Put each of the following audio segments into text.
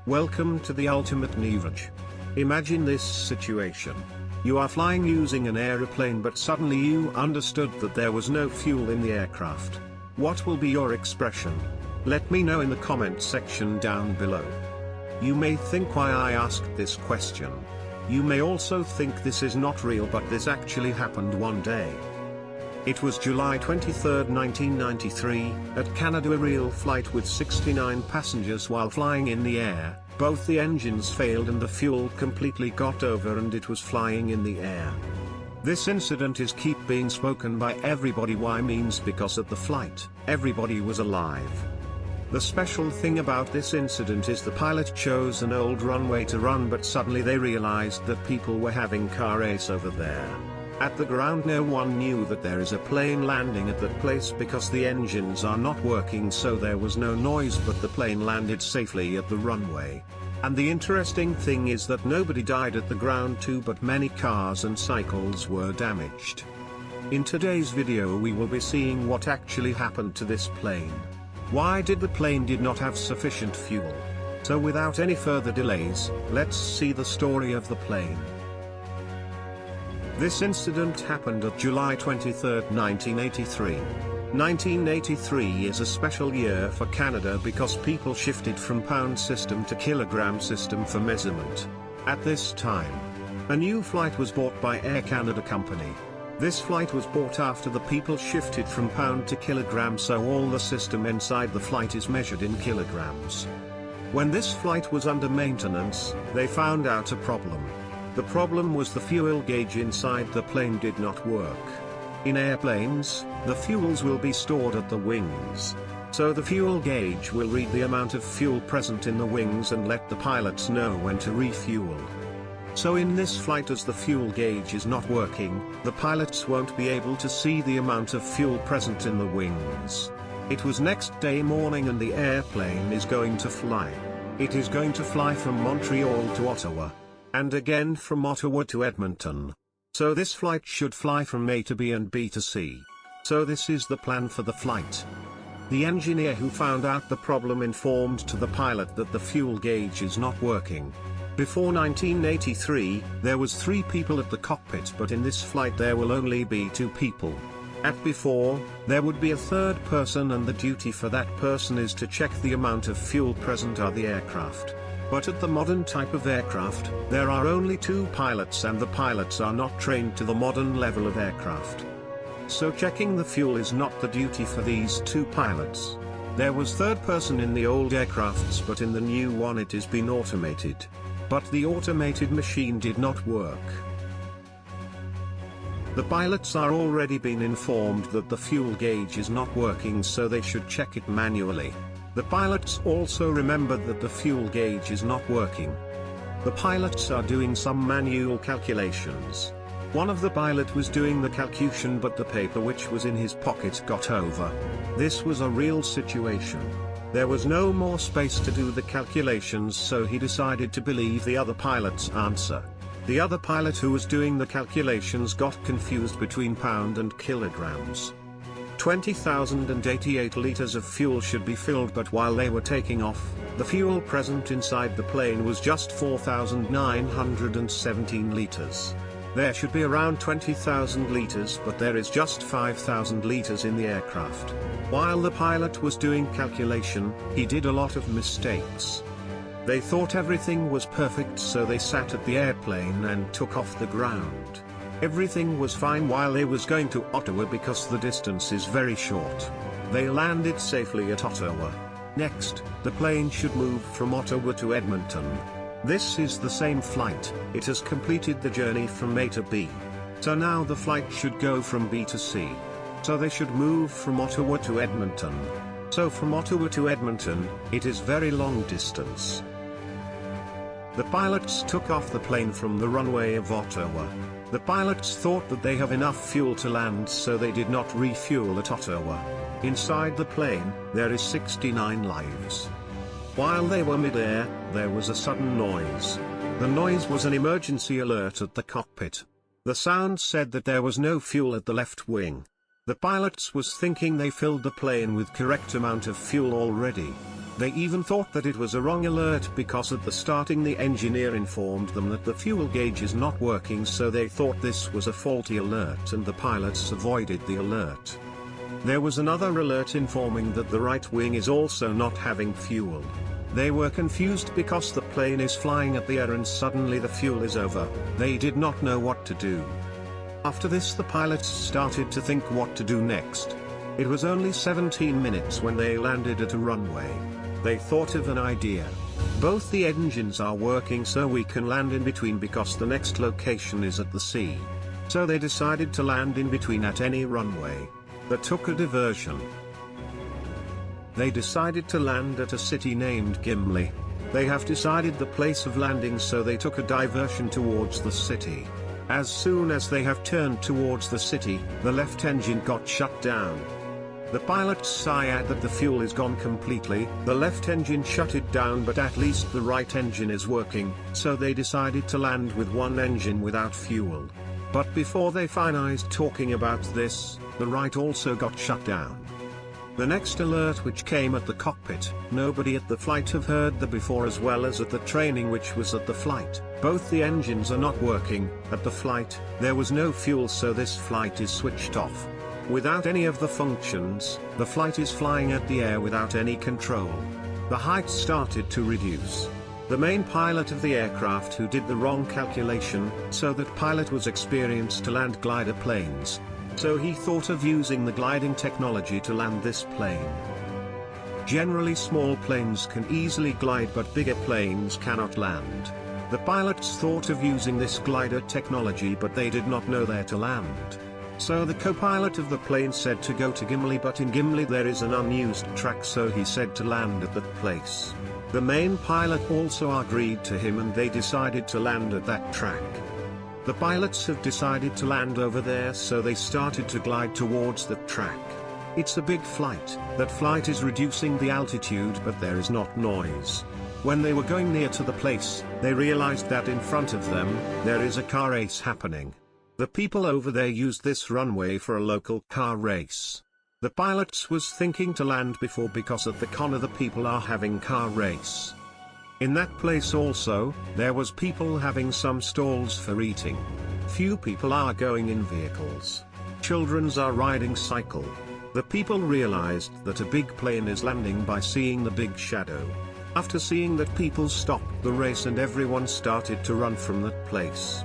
Welcome to the ultimate Niraj. Imagine this situation. You are flying using an aeroplane, but suddenly you understood that there was no fuel in the aircraft. What will be your expression? Let me know in the comment section down below. You may think why I asked this question. You may also think this is not real, but this actually happened one day. It was July 23, 1993, at Canada. A real flight with 69 passengers. While flying in the air, both the engines failed and the fuel completely got over, and it was flying in the air. This incident is keep being spoken by everybody. Why? Means because at the flight, everybody was alive. The special thing about this incident is the pilot chose an old runway to run, but suddenly they realized that people were having car race over there. At the ground, no one knew that there is a plane landing at that place because the engines are not working, so there was no noise, but the plane landed safely at the runway. And the interesting thing is that nobody died at the ground too, but many cars and cycles were damaged. In today's video we will be seeing what actually happened to this plane. Why did the plane did not have sufficient fuel? So without any further delays, let's see the story of the plane. This incident happened at July 23, 1983. 1983 is a special year for Canada because people shifted from pound system to kilogram system for measurement. At this time, a new flight was bought by Air Canada Company. This flight was bought after the people shifted from pound to kilogram, so all the system inside the flight is measured in kilograms. When this flight was under maintenance, they found out a problem. The problem was the fuel gauge inside the plane did not work. In airplanes, the fuels will be stored at the wings. So the fuel gauge will read the amount of fuel present in the wings and let the pilots know when to refuel. So in this flight, as the fuel gauge is not working, the pilots won't be able to see the amount of fuel present in the wings. It was next day morning and the airplane is going to fly. It is going to fly from Montreal to Ottawa. And again from Ottawa to Edmonton. So this flight should fly from A to B and B to C. So this is the plan for the flight. The engineer who found out the problem informed to the pilot that the fuel gauge is not working. Before 1983, there was 3 people at the cockpit, but in this flight there will only be 2 people. At before, there would be a 3rd person, and the duty for that person is to check the amount of fuel present on the aircraft. But at the modern type of aircraft, there are only 2 pilots, and the pilots are not trained to the modern level of aircraft. So checking the fuel is not the duty for these 2 pilots. There was 3rd person in the old aircrafts, but in the new one it has been automated. But the automated machine did not work. The pilots are already been informed that the fuel gauge is not working, so they should check it manually. The pilots also remembered that the fuel gauge is not working. The pilots are doing some manual calculations. One of the pilot was doing the calculation, but the paper which was in his pocket got over. This was a real situation. There was no more space to do the calculations, so he decided to believe the other pilot's answer. The other pilot who was doing the calculations got confused between pound and kilograms. 20,088 liters of fuel should be filled, but while they were taking off, the fuel present inside the plane was just 4,917 liters. There should be around 20,000 liters, but there is just 5,000 liters in the aircraft. While the pilot was doing calculation, he did a lot of mistakes. They thought everything was perfect, so they sat at the airplane and took off the ground. Everything was fine while they was going to Ottawa because the distance is very short. They landed safely at Ottawa. Next, the plane should move from Ottawa to Edmonton. This is the same flight, it has completed the journey from A to B. So now the flight should go from B to C. So they should move from Ottawa to Edmonton. So from Ottawa to Edmonton, it is very long distance. The pilots took off the plane from the runway of Ottawa. The pilots thought that they have enough fuel to land, so they did not refuel at Ottawa. Inside the plane, there is 69 lives. While they were mid-air, there was a sudden noise. The noise was an emergency alert at the cockpit. The sound said that there was no fuel at the left wing. The pilots was thinking they filled the plane with correct amount of fuel already. They even thought that it was a wrong alert because at the starting the engineer informed them that the fuel gauge is not working, so they thought this was a faulty alert and the pilots avoided the alert. There was another alert informing that the right wing is also not having fuel. They were confused because the plane is flying at the air and suddenly the fuel is over. They did not know what to do. After this the pilots started to think what to do next. It was only 17 minutes when they landed at a runway. They thought of an idea. Both the engines are working, so we can land in between because the next location is at the sea. So they decided to land in between at any runway. They took a diversion. They decided to land at a city named Gimli. They have decided the place of landing, so they took a diversion towards the city. As soon as they have turned towards the city, the left engine got shut down. The pilots sighed that the fuel is gone completely. The left engine shut it down, but at least the right engine is working, so they decided to land with one engine without fuel. But before they finalized talking about this, the right also got shut down. The next alert which came at the cockpit, nobody at the flight have heard the before, as well as at the training which was at the flight. Both the engines are not working. At the flight, there was no fuel, so this flight is switched off. Without any of the functions, the flight is flying at the air without any control. The height started to reduce. The main pilot of the aircraft who did the wrong calculation, so that pilot was experienced to land glider planes. So he thought of using the gliding technology to land this plane. Generally small planes can easily glide, but bigger planes cannot land. The pilots thought of using this glider technology, but they did not know where to land. So the co-pilot of the plane said to go to Gimli, but in Gimli there is an unused track, so he said to land at that place. The main pilot also agreed to him and they decided to land at that track. The pilots have decided to land over there, so they started to glide towards the track. It's a big flight. That flight is reducing the altitude, but there is not noise. When they were going near to the place, they realized that in front of them, there is a car race happening. The people over there used this runway for a local car race. The pilots was thinking to land before because at the corner the people are having car race. In that place also, there was people having some stalls for eating. Few people are going in vehicles. Childrens are riding cycle. The people realized that a big plane is landing by seeing the big shadow. After seeing that, people stopped the race and everyone started to run from that place.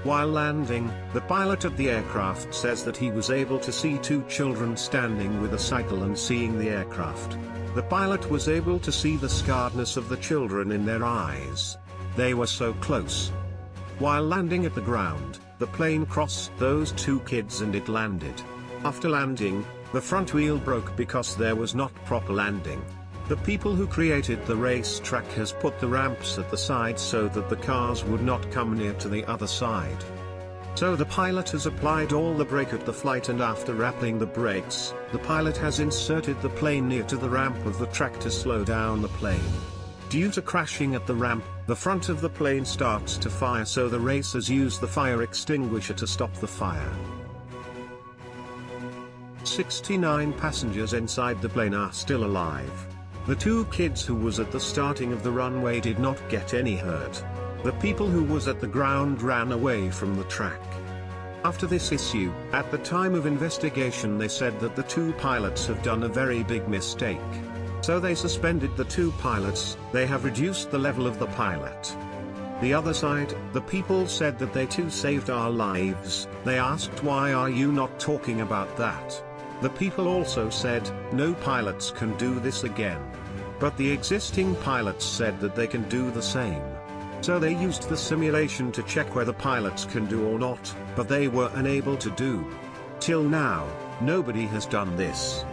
While landing, the pilot of the aircraft says that he was able to see two children standing with a cycle and seeing the aircraft. The pilot was able to see the scarredness of the children in their eyes. They were so close. While landing at the ground, the plane crossed those two kids and it landed. After landing, the front wheel broke because there was not proper landing. The people who created the race track has put the ramps at the side so that the cars would not come near to the other side. So the pilot has applied all the brake at the flight, and after applying the brakes, the pilot has inserted the plane near to the ramp of the track to slow down the plane. Due to crashing at the ramp, the front of the plane starts to fire, so the racers use the fire extinguisher to stop the fire. 69 passengers inside the plane are still alive. The two kids who was at the starting of the runway did not get any hurt. The people who was at the ground ran away from the track. After this issue, at the time of investigation they said that the two pilots have done a very big mistake. So they suspended the two pilots. They have reduced the level of the pilot. The other side, the people said that they too saved our lives. They asked, why are you not talking about that? The people also said, no pilots can do this again. But the existing pilots said that they can do the same. So they used the simulation to check whether pilots can do or not, but they were unable to do. Till now, nobody has done this.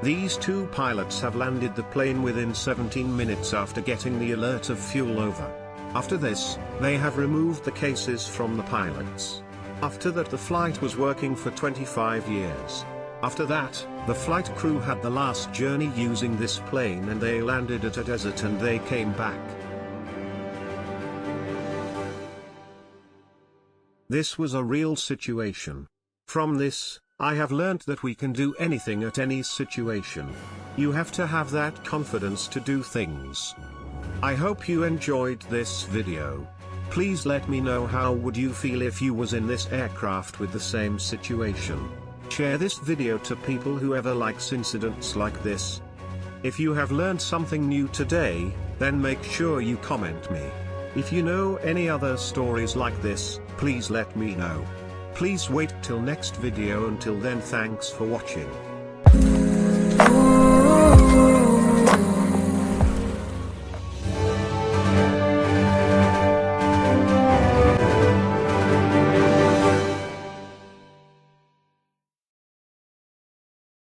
These two pilots have landed the plane within 17 minutes after getting the alert of fuel over. After this, they have removed the cases from the pilots. After that, the flight was working for 25 years. After that, the flight crew had the last journey using this plane and they landed at a desert and they came back. This was a real situation. From this, I have learnt that we can do anything at any situation. You have to have that confidence to do things. I hope you enjoyed this video. Please let me know how would you feel if you was in this aircraft with the same situation. Share this video to people who ever likes incidents like this. If you have learned something new today, then make sure you comment me. If you know any other stories like this, please let me know. Please wait till next video. Until then, thanks for watching.